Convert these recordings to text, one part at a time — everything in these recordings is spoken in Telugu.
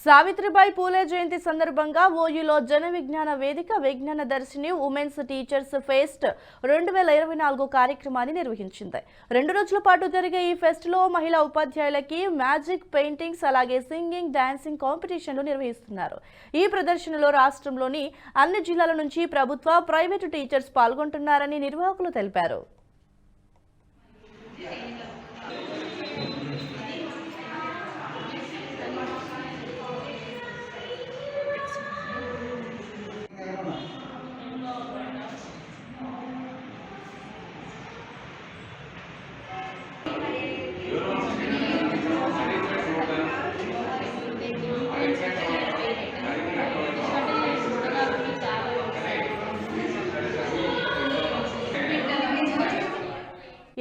సావిత్రిబాయి పూలే జయంతి సందర్భంగా ఓయూలో జన విజ్ఞాన వేదిక విజ్ఞాన దర్శిని ఉమెన్స్ టీచర్స్ ఫెస్ట్ 2024 కార్యక్రమాన్ని నిర్వహించింది. 2 రోజుల పాటు జరిగే ఈ ఫెస్ట్ లో మహిళా ఉపాధ్యాయులకి మ్యాజిక్ పెయింటింగ్స్ అలాగే సింగింగ్ డాన్సింగ్ కాంపిటీషన్లు నిర్వహిస్తున్నారు. ఈ ప్రదర్శనలో రాష్ట్రంలోని అన్ని జిల్లాల నుంచి ప్రభుత్వ ప్రైవేటు టీచర్స్ పాల్గొంటున్నారని నిర్వాహకులు తెలిపారు.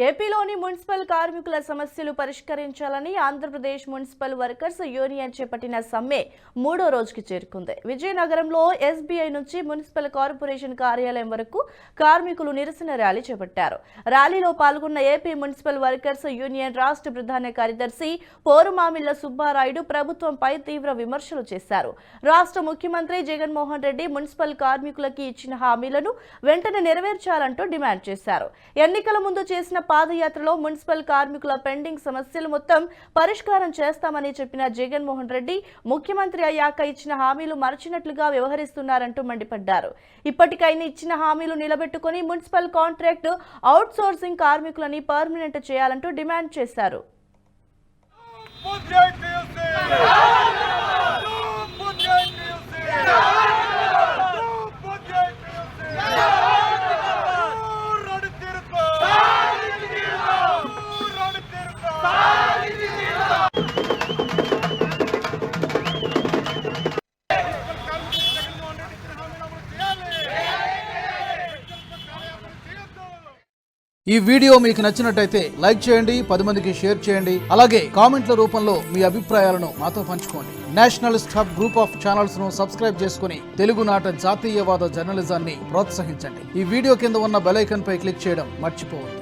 ఏపీలోని మున్సిపల్ కార్మికుల సమస్యలు పరిష్కరించాలని ఆంధ్రప్రదేశ్ మున్సిపల్ వర్కర్స్ యూనియన్ చేపట్టిన సమ్మె 3వ రోజుకి చేరుకుంది. విజయనగరంలో ఎస్బీఐ నుంచి మున్సిపల్ కార్పొరేషన్ కార్యాలయం వరకు కార్మికులు నిరసన ర్యాలీ చేపట్టారు. ర్యాలీలో పాల్గొన్న ఏపీ మున్సిపల్ వర్కర్స్ యూనియన్ రాష్ట్ర ప్రధాన కార్యదర్శి పోరుమామిళ్ల సుబ్బారాయుడు ప్రభుత్వంపై తీవ్ర విమర్శలు చేశారు. రాష్ట్ర ముఖ్యమంత్రి జగన్మోహన్ రెడ్డి మున్సిపల్ కార్మికులకి ఇచ్చిన హామీలను వెంటనే నెరవేర్చాలంటూ డిమాండ్ చేశారు. ఎన్నికల ముందు చేసిన పాదయాత్రలో మున్సిపల్ కార్మికుల పెండింగ్ సమస్యలు మొత్తం పరిష్కారం చేస్తామని చెప్పిన జగన్మోహన్ రెడ్డి ముఖ్యమంత్రి అయ్యాక ఇచ్చిన హామీలు మరచినట్లుగా వ్యవహరిస్తున్నారంటూ మండిపడ్డారు. ఇప్పటికైనా ఇచ్చిన హామీలు నిలబెట్టుకుని మున్సిపల్ కాంట్రాక్ట్ అవుట్ సోర్సింగ్ కార్మికులని పర్మనెంట్ చేయాలంటూ డిమాండ్ చేశారు. ఈ వీడియో మీకు నచ్చినట్టయితే లైక్ చేయండి, 10 మందికి షేర్ చేయండి. అలాగే కామెంట్ల రూపంలో మీ అభిప్రాయాలను మాతో పంచుకోండి. Nationalist hub group of channels ను సబ్స్క్రైబ్ చేసుకుని తెలుగునాట జాతీయవాద జర్నలిజాన్ని ప్రోత్సహించండి. ఈ వీడియో కింద ఉన్న బెల్ ఐకాన్ పై క్లిక్ చేయడం మర్చిపోవద్దు.